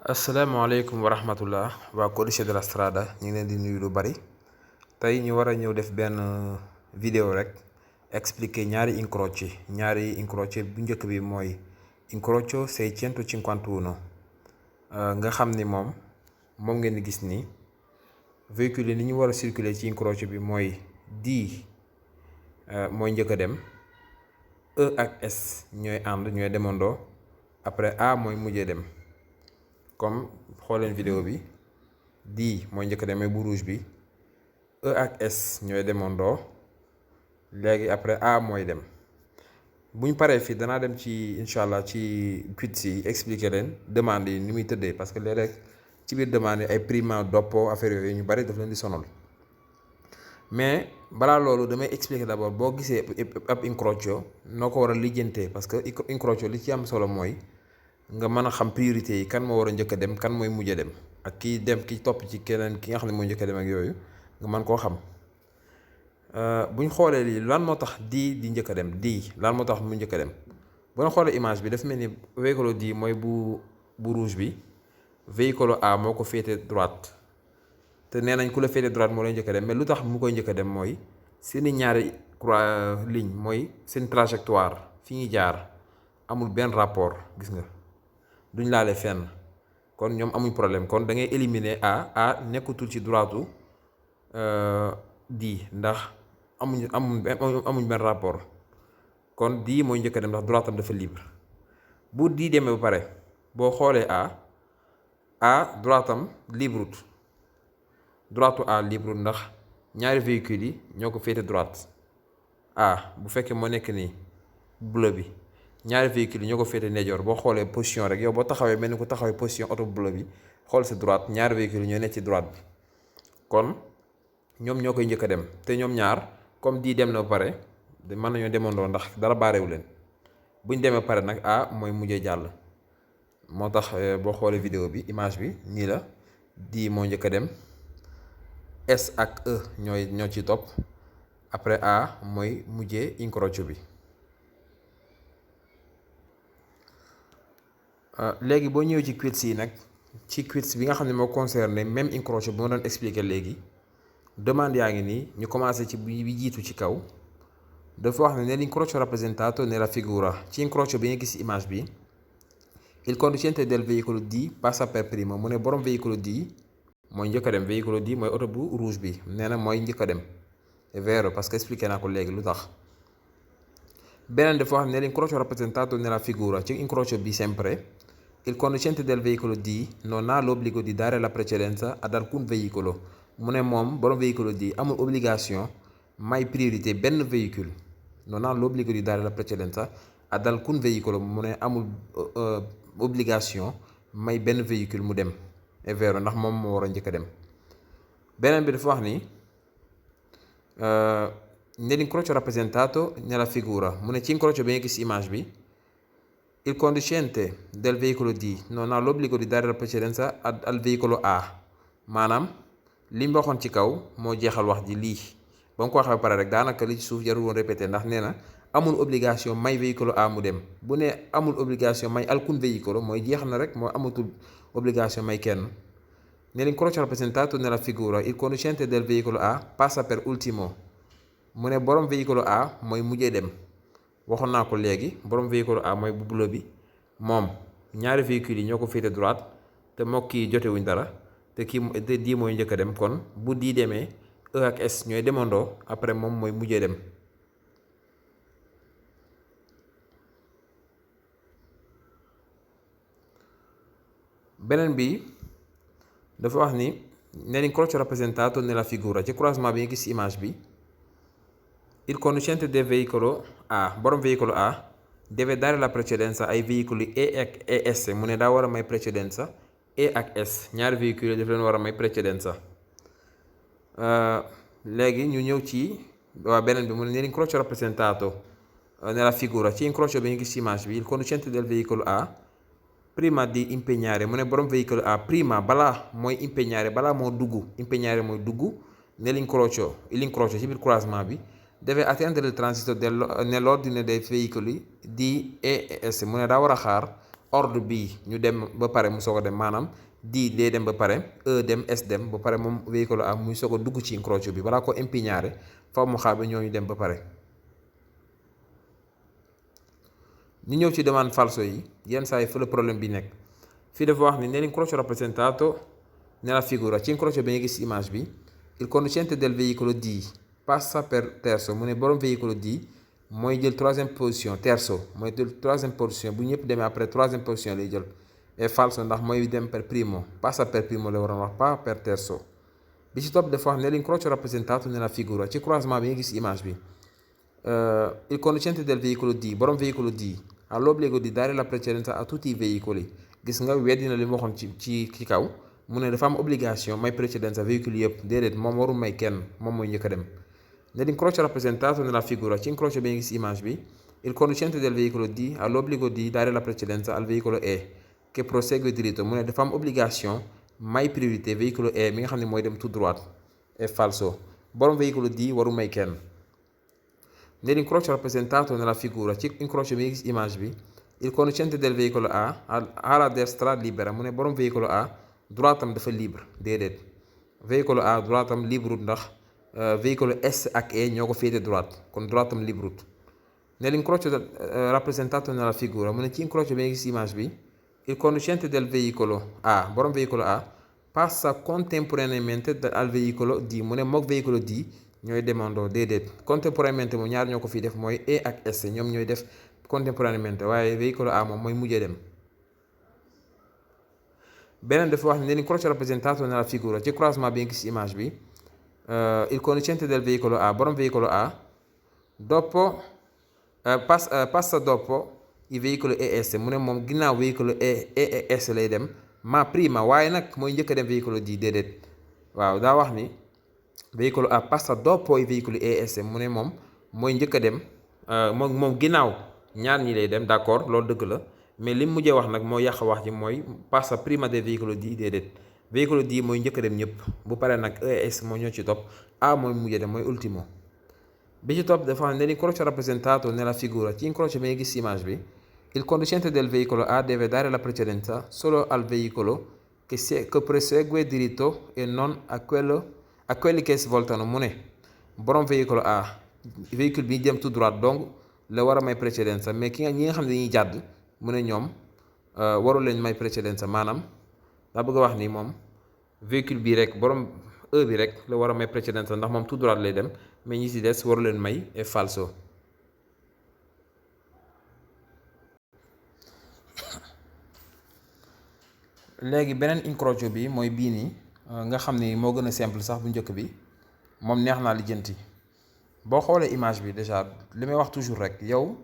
asalaamaaleykum wa rahmatullah waa Codice de la Strada ñu ngi leen di nuyu lu bari tey ñu war a ñëw def benn vidéo rek expliquer ñaari incroci bu njëkk bi mooy incrocio 651 nga xam ni moom ngeen di gis ni véhicule ni ñu war a circuler ci incrocio bi mooy D mooy njëkk a dem, E ak S ñooy ànd ñooy demandoo, après A mooy mujjee dem. comme xooleen vidéo bi D mooy njëkk a dem bu rouge bi, E ak S ñooy demandoo, léegi après A mooy dem. buñ paree fii danaa dem ci incha allah ci quiz yi expliquer leen demande yi ni muy tëddee, parce que léeg-léeg ci biir demande yi ay prima doppo affaire yooyu ñu bari daf leen di sonal. mais balaa loolu damay expliquer d'abord boo gisee ab incrocio noo ko war a lijjantee, parce que incrocio li ci am solo mooy nga mën a xam priorité yi, kan moo war a njëkk a dem, kan mooy mujj a dem, ak kii dem ki topp ci keneen ki nga xam ne mooy njëkk a dem ak yooyu nga mën koo xam. buñ xoolee lii lan moo tax di njëkk a dem, lan moo tax mu njëkk a dem. bu ñu xoolee image bi dafa mel ni véhicule D mooy bu rouge bi, véhicule A moo ko féete droite, te nee nañ ku la féete droite moo lay njëkk a dem. mais lu tax mu koy njëkk a dem mooy seeni ñaari ligne mooy seen trajectoire fi ñuy jaar amul benn rapport, gis nga duñ laale fenn, kon ñoom amuñ problème. kon da ngay éliminer A nekkatul ci droitu D ndax amuñ benn rapport. kon D mooy njëkk a dem ndax droite am dafa libre. bu D demee ba pare boo xoolee A droite am libre, droitu A libre ndax ñaari véhicules yi ñoo ko féete droite. bu fekkee moo nekk nii bleu bi, ñaari véhicules yi ñoo ko féete ndeyjoor. boo xoolee position rek yow boo taxawee mel ni ku taxawee position oto bleu bi, xool sa droite, ñaari véhicules yi ñoo nekk ci droite bi, kon ñoom ñoo koy njëkk a dem. te ñoom ñaar comme di dem na ba pare mën nañoo demandoo ndax dara baarewu leen. buñ demee pare nag A mooy mujjee jàll. moo tax boo xoolee vidéo bi image bi nii la, di moo njëkk a dem, S ak E ñoo ci topp, après A mooy mujjee incrocio bi. léegi boo ñëwee ci quiz yi nag, ci quiz bi nga xam ne moo concerné même incrocio bi ma doon expliquer léegi, demande yaa ngi nii. ñu commencé ci bi jiitu ci kaw, dafa wax ne nell'incrocio rappresentato nella figura, ci incrocio bi nga gis image bi, il conducente del veicolo D passa per primo. mu ne borom véhicule D mooy njëkk a dem. véhicule D mooy oto bu rouge bi, nee na mooy njëkk a dem. è vero parce que expliqué naa ko léegi lu tax. beneen dafa wax ne nell'incrocio rappresentato nella figura, ci incrocio bi sempre il conducente del veicolo D non ha l'obbligo di dare la precedenza ad alcun veicolo. mu ne moom borom véhicule D amul obligation may priorité benn véhicule. non ha l'obbligo di dare la precedenza ad alcun veicolo, mu ne amul obligation may benn véhicule mu dem. è vero ndax moom moo war a njëkk a dem. beneen bi dafa wax ni nell'incrocio rappresentato nella figura, mu ne ci incrocio bi nga gis image bi, il conducente del veicolo D non ha l'obbligo di dare la precedenza al veicolo A. maanaam li mu waxoon ci kaw moo jeexal wax ji. lii ba mu ko waxee ba pare rek daanaka li ci suuf jarul woon répété, ndax nee na amul obligation may véhicule A mu dem. bu ne amul obligation may alcun veicolo mooy jeex na rek, mooy amatul obligation may kenn. nell'incrocio rappresentato nella figura il conducente del veicolo A passa per ultimo. mu ne borom véhicule A mooy mujjee dem. waxoon naa ko léegi, borom véhicule A mooy bu bleu bi, moom ñaari véhicules yi ñoo ko féete droite, te moo kii jotewuñ dara, te di mooy njëkk a dem. kon bu di demee E ak S ñooy demandoo, après moom mooy mujjee dem. beneen bi dafa wax ni nell'incrocio rappresentato nella figura, ci croisement bi nga gis image bi, il conducente del veicolo A, borom véhicule A deve dare la precedenza ai veicoli E e S. mu ne daa war a may precedenza E ak S, ñaari véhicules yi daf leen war a may precedenza. léegi ñu ñëw ci beneen bi, mu ne nell'incrocio rappresentato nella figura, ci incrocio bi nga gis image bi, il conducente del veicolo A prima di impegnare, mu ne borom véhicule A prima, balaa mooy impegnare, balaa moo dugg, impegnare mooy dugg nell'incrocio, l'incrocio ci biir croisement bi, deve attendere il transito nell'ordine dei veicoli D, E e S. mu ne daa war a xaar ordre bii ñu dem ba pare mu soog a dem maanaam D day dem ba pare E dem S dem ba pare moom véhicule A muy soog a dugg ci incrocio bi balaa ko impiñaare faw mu xaar ba ñooñu dem ba pare. ñu ñëw ci demande falso yi yenn saa yi fa la problème bi nekk fii dafa wax ni nell'incrocio rappresentato nella figura ci incrocio bi nga gis image bi il conducente del veicolo D passa per terzo mu ne borom véhicule D mooy jël troisième position terzo mooy jël troisième position bu ñëpp demee après troisième position lay jël et falso ndax mooy dem per primo passa per primo la waroon wax pas per terzo. bi ci topp dafa wax nell'incrocio rappresentato nella figura ci croisement bi nga gis image bi il conducente del veicolo D borom véhicule D ha l'obbligo di dare la precedenza a tutti i veicoli gis nga weddi na li mu waxoon ci kaw mu ne dafa am obligation may precedenza véhicule yëpp déedéet moom warul may kenn moom mooy njëkk a dem. Nell'incrocio rappresentato nella figura ci incrocio bi nga gis image bi il conducente del veicolo D ha l'obbligo di dare la precedenza al veicolo E che prosegue diritto mu ne dafa am obligation may priorité véhicule E mi nga xam ne mooy dem tout droit è falso borom véhicule D warul may kenn. Nell'incrocio rappresentato nella figura ci incrocio bi nga gis image bi il conducente del veicolo A ha la destra libera mu ne borom véhicule A droitam dafa libre déedéet véhicule A droitam libre ndax véhicule S ak E ñoo ko féete droite kon droitam libre. Nell'incrocio rappresentato nella figura mu ne ci incrocio bi nga gis image bi il conducente del veicolo A borom véhicule A passa contemporaneamente al veicolo D mu ne mook véhicule D ñooy demandoo déedéet contemporanément moom ñaar ñoo ko fii def mooy E ak S ñoom ñooy def contemporanément waaye véhicule A moom mooy mujjee dem. beneen dafa wax ne nell'incrocio rappresentato nella figura ci croisement bi nga gis image bi il conducente del veicolo A borom véhicule A dopo passa dopo i veicoli E S mu ne moom ginnaaw véhicule E S lay dem ma prima waaye nag mooy njëkk a dem véhicule D déedéet waaw daa wax ni véhicule A passa dopo i veicoli ES mu ne moom mooy njëkk a dem moom ginnaaw ñaar ñi lay dem d'accord loolu dëgg la mais li mu mujjee wax nag moo yàq wax ji mooy passa prima del veicolo D déedéet véhicule D mooy njëkk a dem ñëpp bu paree nag ES moo ñoo ci topp A mooy mujjee dem mooy ultimo. bi ci topp dafa xam ne nell'incrocio rappresentato nella figura ci incrocio bi nga gis image bi il conducente del veicolo A deve dare la precedenza solo al veicolo che prosegue diritto e non a quelli che svoltano mu ne borom véhicule A véhicule bi dem tout droit donc la war a may précédence mais ñi nga xam ne dañuy jàdd mu ne ñoom warul leen may précédence maanaam daa bëgg a wax ni moom véhicule bi rek borom E bi rek la war a may précédence ndax moom tout droit lay dem mais ñi ci des waru leen may è falso. léegi beneen incrocio bi mooy bii nii nga xam ni moo gën a simple sax bu njëkk bi moom neex naa lijjanti boo xoolee image bi déjà li may wax toujours rek yow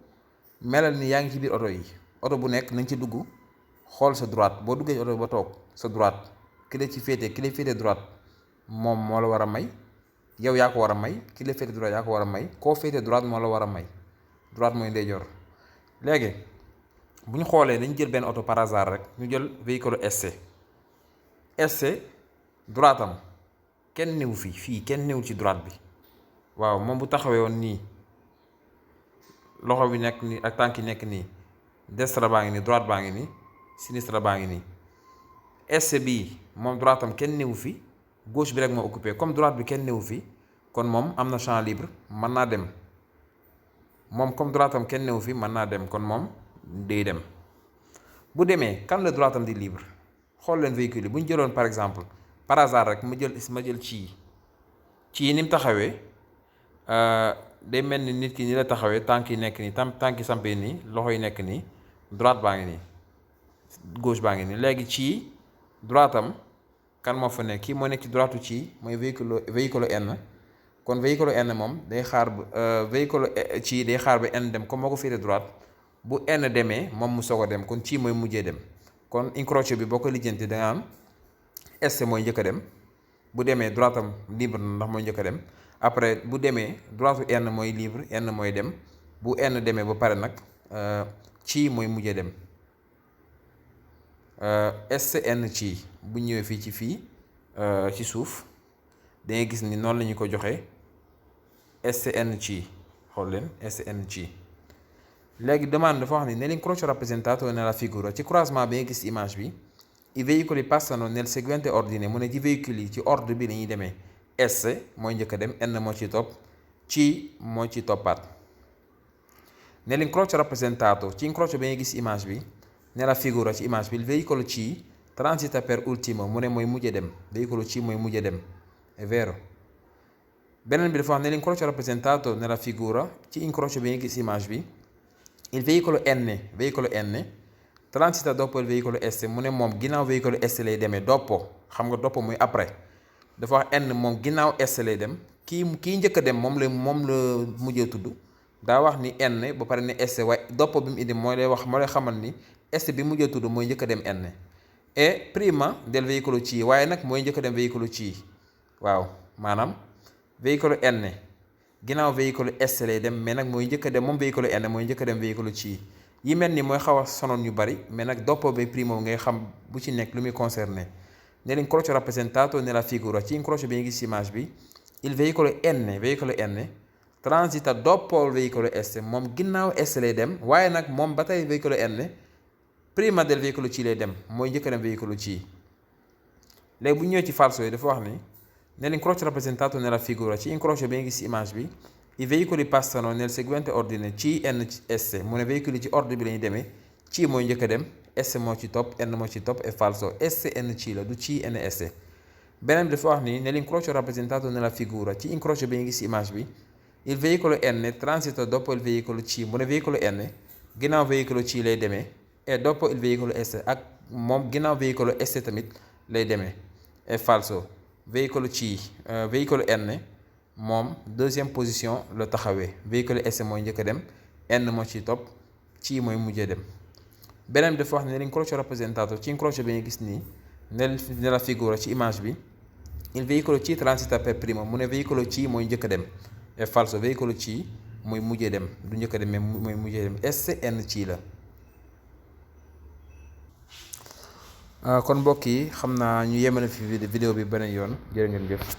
melal ni yaa ngi ci biir oto yi oto bu nekk nañ ci dugg xool sa droite boo duggee ci oto ba toog sa droite ki la ci féete droite moom moo la war a may yow yaa ko war a may ki la féete droite yaa ko war a may koo féete droite moo la war a may droite mooy ndeyjoor. léegi bu ñu xoolee dañ jël benn oto par hasard rek ñu jël véhicule SC droitam kenn néew fii kenn néew ci droite bi waaw moom bu taxawee woon nii loxo bi nekk nii ak tànk yi nekk nii destra baa ngi nii droite baa ngi nii sinistra baa ngi nii SC bii moom droitam kenn néew fi gauche bi rek moo occupé comme droite bi kenn néew fi kon moom am na champ libre mën naa dem moom comme droitam kenn néew fi mën naa dem kon moom day dem bu demee kan la droitam di libre xool leen véhicule yi bu ñu jëloon par exemple par hasard rek ma jël ci ni mu taxawee day mel ni nit ki ni la taxawee tànk yi nekk nii tànk yi sampee nii loxo yi nekk nii droite baa ngi nii gauche baa ngi nii léegi ci droitam kan moo fa nekk kii moo nekk ci droitu ci mooy véhicule N kon véhicule N moom day xaar ba véhicule ci day xaar ba N dem comme moo ko féete droite bu N demee moom mu soog a dem kon ci mooy mujjee dem kon incrocio bi boo ko lijjanti da nga am SC mooy njëkk a dem bu demee droitam libre na ndax mooy njëkk a dem après bu demee droitu N mooy libre N mooy dem bu N demee ba pare nag ci mooy mujjee dem SN ci bu ñëwee fii ci suuf da ngay gis ni noonu la ñu ko joxee SN ci xool leen SN ci léegi demande dafa wax ni nell'incrocio rappresentato nella figura ci croisement bi nga gis image bi i veicoli passano nel seguente ordine mu ne ci véhicule yi ci ordre bi lañuy demee S mooy njëkk a dem N moo ci topp C moo ci toppaat. Nell'incrocio rappresentato ci incrocio bi nga gis image bi nella figura ci image bi il veicolo C transita per ultimo mu ne mooy mujj dem veicolo C mooy mujj dem è vero. beneen bi dafa wax nell'incrocio rappresentato nella figura ci incrocio bi nga gis image bi il veicolo N transita dopo il veicolo S mu ne moom ginnaaw veicolo S lay demee dopo xam nga dopo muy après dafa wax N moom ginnaaw S lay dem kii njëkk a dem moom la mujjee tudd daa wax ni N ba pare ne S waaye dopo bi mu indi moo lay xamal ni S bi mujjee tudd mooy njëkk a dem N et prima del veicolo C waaye nag mooy njëkk a dem veicolo C waaw maanaam veicolo N ginnaaw véhicule S lay dem mais nag mooy njëkk a dem moom véhicule N mooy njëkk a dem véhicule C yi mel ni mooy xaw a sonoon ñu bari mais nag dopo ba primo ngay xam bu ci nekk lu muy concerné. Nell'incrocio rappresentato nella figura ci incrocio bi nga gis image bi il veicolo N transita dopo il veicolo S moom ginnaaw S lay dem waaye nag moom ba tey véhicolo N prima del veicolo C lay dem mooy njëkk a dem véhicolo C. léegi bu ñëwee ci falso yi dafa wax ni nell'incrocio rappresentato nella figura ci incrocio bi nga gis image bi i veicoli passano nel seguente ordine C N S mu ne véhicule ci ordre bi la ñuy demee C mooy njëkk a dem S moo ci topp N moo ci topp è falso S N C la du C N S. beneen bi dafa wax ni nell'incrocio rappresentato nella figura ci incrocio bi nga gis image bi il veicolo N transita dopo il veicolo C mu ne veicolo N ginnaaw veicolo C lay demee et dopo il veicolo S ak moom ginnaaw veicolo S tamit lay demee è falso veicolo N moom deuxième position la taxawee véhicule S mooy njëkk a dem N moo ci topp C mooy mujjee dem. beneen bi dafa wax ne nell'incrocio rappresentato ci incrocio bi nga gis nii nella figura ci image bi il veicolo C transita per primo mu ne veicolo C mooy njëkk a dem è falso veicolo C mooy mujjee dem du njëkk a dem mais mooy mujjee dem SNC la. kon mbokk yi xam naa ñu yemale fi vidéo bi beneen yoon jërë ngeen jëf.